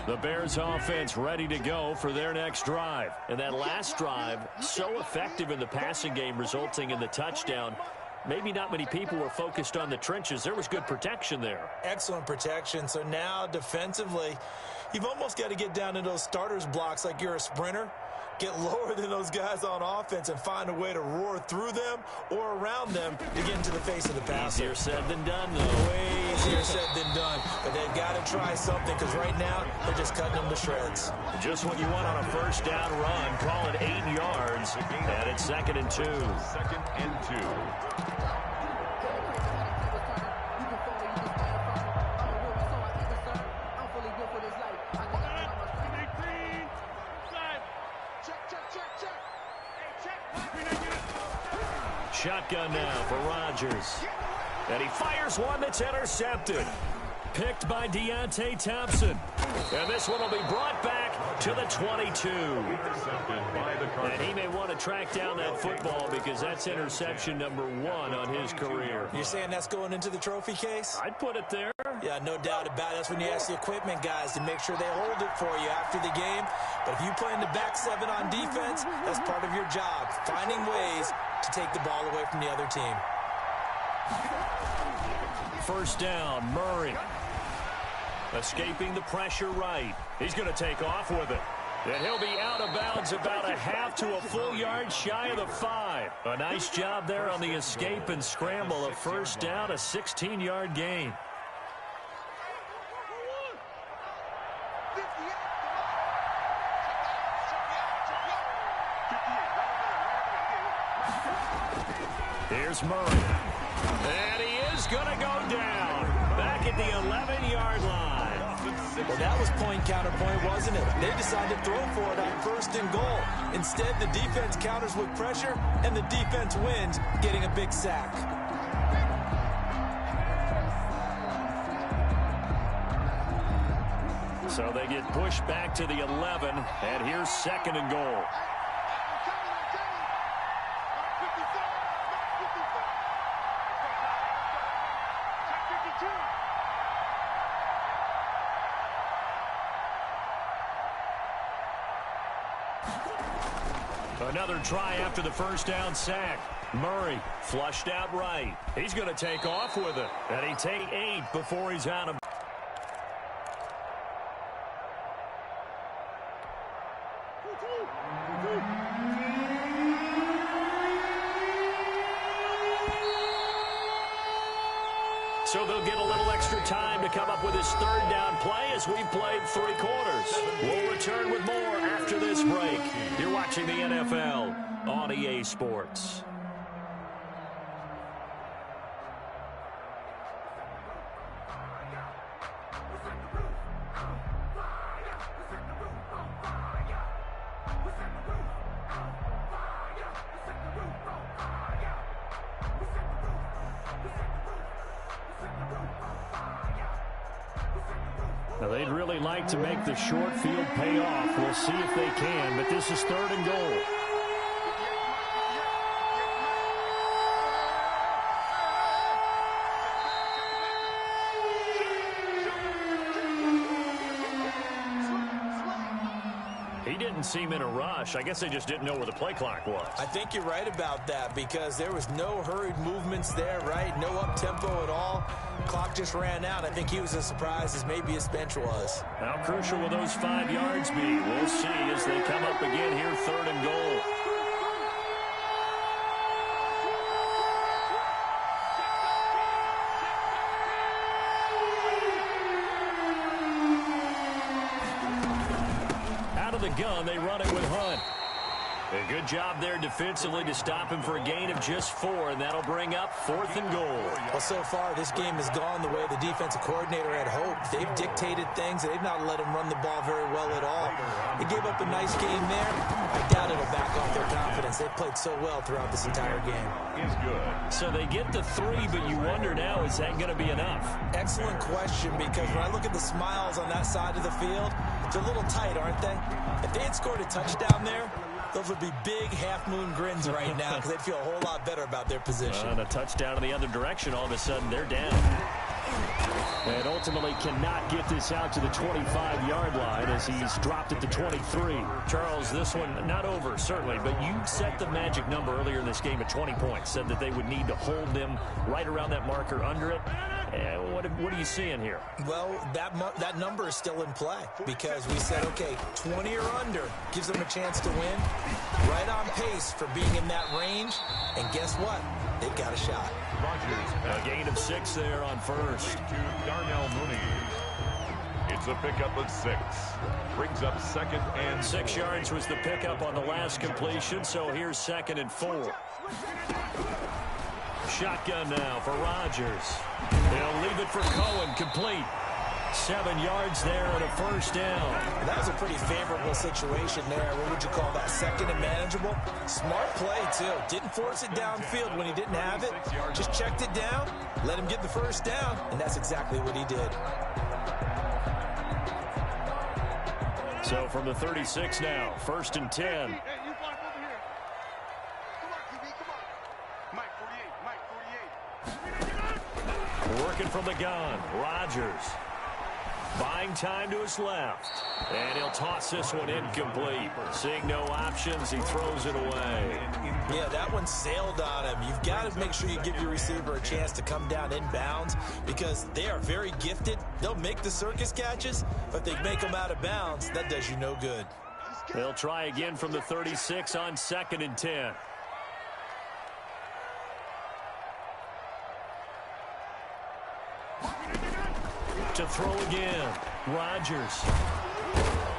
The Bears offense ready to go for their next drive. And that last drive, so effective in the passing game, resulting in the touchdown. Maybe not many people were focused on the trenches. There was good protection there. Excellent protection. So now defensively, you've almost got to get down to those starters blocks like you're a sprinter. Get lower than those guys on offense and find a way to roar through them or around them to get into the face of the passer. Easier said than done, though. Way easier said than done. But they've got to try something because right now they're just cutting them to shreds. Just what you want on a first down run. Call it 8 yards. And it's 2nd and 2. 2nd and 2. Shotgun now for Rodgers. And he fires one that's intercepted. Picked by Deontay Thompson. And this one will be brought back to the 22. And he may want to track down that football because that's interception number 1 on his career. You're saying that's going into the trophy case? I'd put it there. Yeah, no doubt about it. That's when you ask the equipment guys to make sure they hold it for you after the game. But if you play in the back 7 on defense, that's part of your job, finding ways to take the ball away from the other team. First down, Murray. Escaping the pressure right. He's going to take off with it. And he'll be out of bounds about a half to a full yard shy of the 5. A nice job there on the escape and scramble. A first down, a 16-yard gain. Here's Murray. And he is going to go down. Back at the 11-yard line. Well, that was point counterpoint, wasn't it? They decided to throw for it on 1st and goal. Instead, the defense counters with pressure, and the defense wins, getting a big sack. So they get pushed back to the 11, and here's 2nd and goal. Another try after the first down sack. Murray flushed out right. He's going to take off with it. And he take 8 before he's out of. So they'll get a little extra time to come up with his 3rd down play as we've played 3 quarters. We'll return with more after this break. You're watching the NFL on EA Sports. Now, they'd really like to make the short field pay off. We'll see if they can, but this is 3rd and goal. He didn't seem in a rush. I guess they just didn't know where the play clock was. I think you're right about that because there was no hurried movements there, right? No up-tempo at all. Clock just ran out. I think he was as surprised as maybe his bench was. How crucial will those 5 yards be? We'll see as they come up again here, 3rd and goal. Out of the gun, they run it with Hunt. A good job there defensively to stop him for a gain of just 4, and that'll bring up 4th and goal. Well, so far, this game has gone the way the defensive coordinator had hoped. They've dictated things. They've not let him run the ball very well at all. They gave up a nice game there. I doubt it'll back off their confidence. They've played so well throughout this entire game. Is good. So they get the 3, but you wonder now, is that going to be enough? Excellent question, because when I look at the smiles on that side of the field, they're a little tight, aren't they? If they had scored a touchdown there, those would be big half-moon grins right now because they'd feel a whole lot better about their position. And a touchdown in the other direction, all of a sudden they're down. And ultimately cannot get this out to the 25-yard line as he's dropped at the 23. Charles, this one not over, certainly, but you set the magic number earlier in this game at 20 points, said that they would need to hold them right around that marker under it. What are you seeing here? Well, that number is still in play because we said, okay, 20 or under gives them a chance to win. Right on pace for being in that range. And guess what? They've got a shot. A gain of 6 there on first. To Darnell Mooney. It's a pickup of 6. Brings up 2nd and 6 yards was the pickup on the last completion, so here's 2nd and 4. Shotgun now for Rodgers. He'll leave it for Cohen, complete. 7 yards there and a first down. That was a pretty favorable situation there. What would you call that? 2nd and manageable? Smart play, too. Didn't force it downfield when he didn't have it. Just checked it down, let him get the first down, and that's exactly what he did. So from the 36 now, 1st and 10. Working from the gun, Rodgers. Buying time to his left. And he'll toss this one incomplete. Seeing no options, he throws it away. Yeah, that one sailed on him. You've got to make sure you give your receiver a chance to come down inbounds because they are very gifted. They'll make the circus catches, but they make them out of bounds. That does you no good. They'll try again from the 36 on 2nd and 10. To throw again. Rodgers.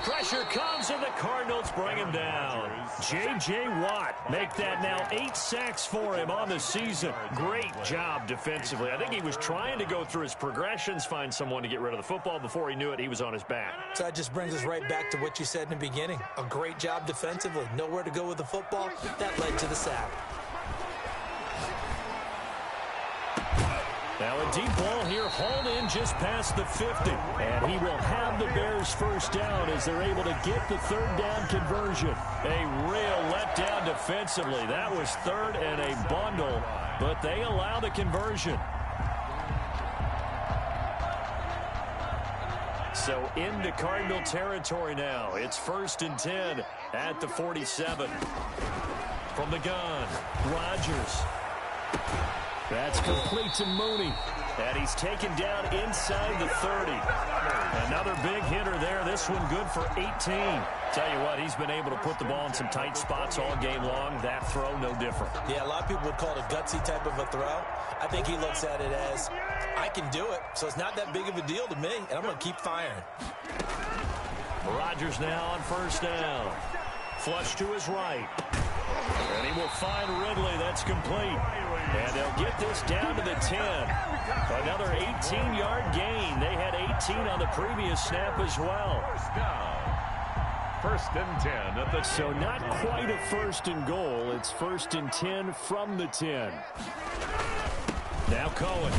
Pressure comes, and the Cardinals bring him down. J.J. Watt make that now 8 sacks for him on the season. Great job defensively. I think he was trying to go through his progressions, find someone to get rid of the football. Before he knew it, he was on his back. So that just brings us right back to what you said in the beginning. A great job defensively. Nowhere to go with the football. That led to the sack. Now a deep ball here, hauled in just past the 50. And he will have the Bears first down as they're able to get the 3rd down conversion. A real letdown defensively. That was 3rd and a bundle, but they allow the conversion. So into Cardinal territory now. It's 1st and 10 at the 47. From the gun, Rodgers. That's complete to Mooney. And he's taken down inside the 30. Another big hitter there. This one good for 18. Tell you what, he's been able to put the ball in some tight spots all game long. That throw, no different. Yeah, a lot of people would call it a gutsy type of a throw. I think he looks at it as, I can do it, so it's not that big of a deal to me, and I'm going to keep firing. Rodgers now on 1st down. Flush to his right. And he will find Ridley. That's complete. And they'll get this down to the 10. Another 18-yard gain. They had 18 on the previous snap as well. First down. 1st and 10 at the... So not quite a 1st and goal. It's 1st and 10 from the 10. Now Cohen.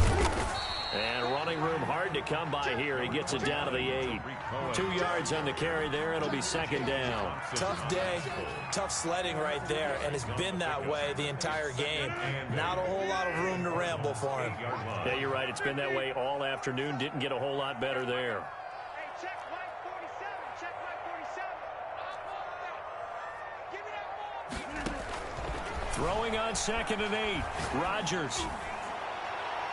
And running room hard to come by here. He gets it down to the 8. 2 yards on the carry there. It'll be 2nd down. Tough day, tough sledding right there, and it's been that way the entire game. Not a whole lot of room to ramble for him. Yeah, you're right. It's been that way all afternoon. Didn't get a whole lot better there. Throwing on 2nd and 8. Rodgers.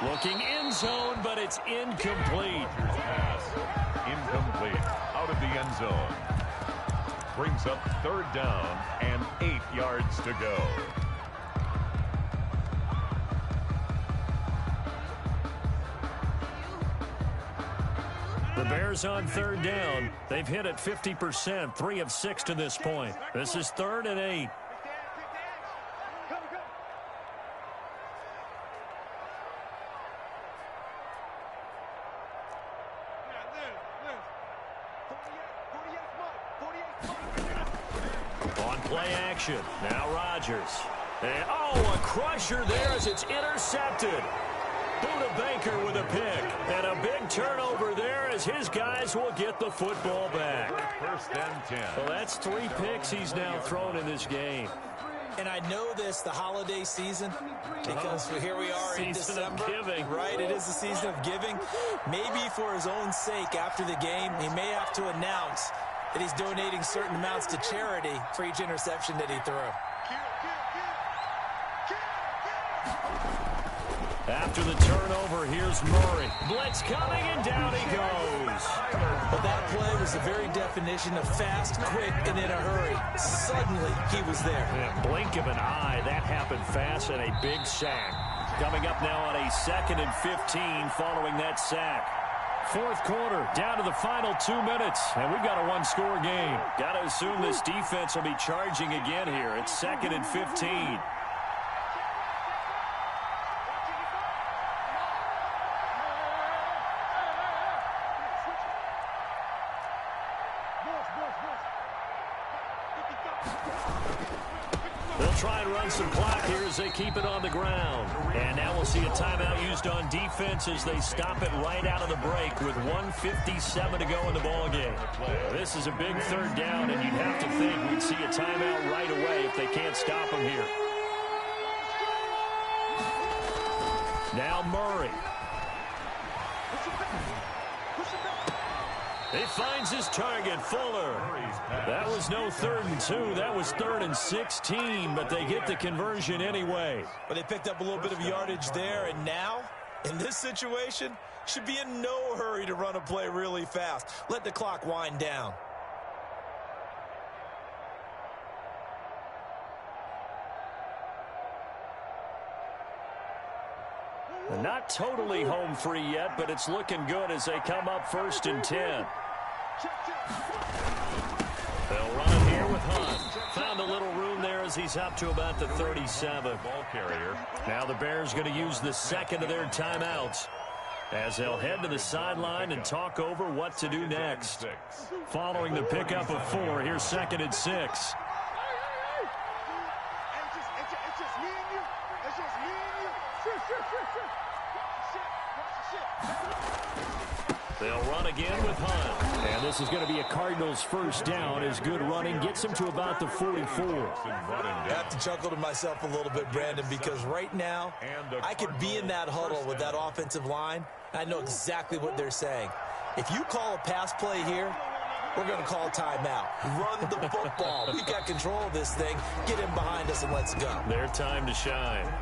Looking end zone, but it's incomplete. Pass. Incomplete. Out of the end zone. Brings up 3rd down and 8 yards to go. The Bears on 3rd down. They've hit it 50%, 3 of 6 to this point. This is 3rd and 8. Now Rodgers. And, a crusher there as it's intercepted. Buda Baker with a pick. And a big turnover there as his guys will get the football back. 1st and 10. Well, that's 3 picks he's now thrown in this game. And I know this, the holiday season, because here we are in December. Right, it is the season of giving. Maybe for his own sake, after the game, he may have to announce that he's donating certain amounts to charity for each interception that he threw. After the turnover, here's Murray. Blitz coming, and down he goes. Well, that play was the very definition of fast, quick, and in a hurry. Suddenly, he was there. Yeah, blink of an eye, that happened fast, and a big sack. Coming up now on a 2nd and 15 following that sack. Fourth quarter, down to the final 2 minutes, and we've got a one-score game. Got to assume this defense will be charging again here. It's 2nd and 15. They'll try and run some clock here as they keep it on the ground. And now we'll see a timeout used on defense as they stop it right out of the break with 1:57 to go in the ballgame. This is a big third down, and you'd have to think we'd see a timeout right away if they can't stop them here. Now Murray. He finds his target, Fuller. That was no 3rd and 2. That was 3rd and 16, but they get the conversion anyway. But they picked up a little bit of yardage there, and now, in this situation, should be in no hurry to run a play really fast. Let the clock wind down. Not totally home free yet, but it's looking good as they come up 1st and 10. They'll run it here with Hunt. Found a little room there as he's up to about the 37. Ball carrier. Now the Bears going to use the second of their timeouts as they'll head to the sideline and talk over what to do next. Following the pickup of 4, here's 2nd and 6. They'll run again with Hunt. And this is going to be a Cardinals first down as good running gets him to about the 44. I have to chuckle to myself a little bit, Brandon, because right now I could be in that huddle with that offensive line. I know exactly what they're saying. If you call a pass play here, we're going to call timeout. Run the football. We got control of this thing. Get him behind us and let's go. Their time to shine.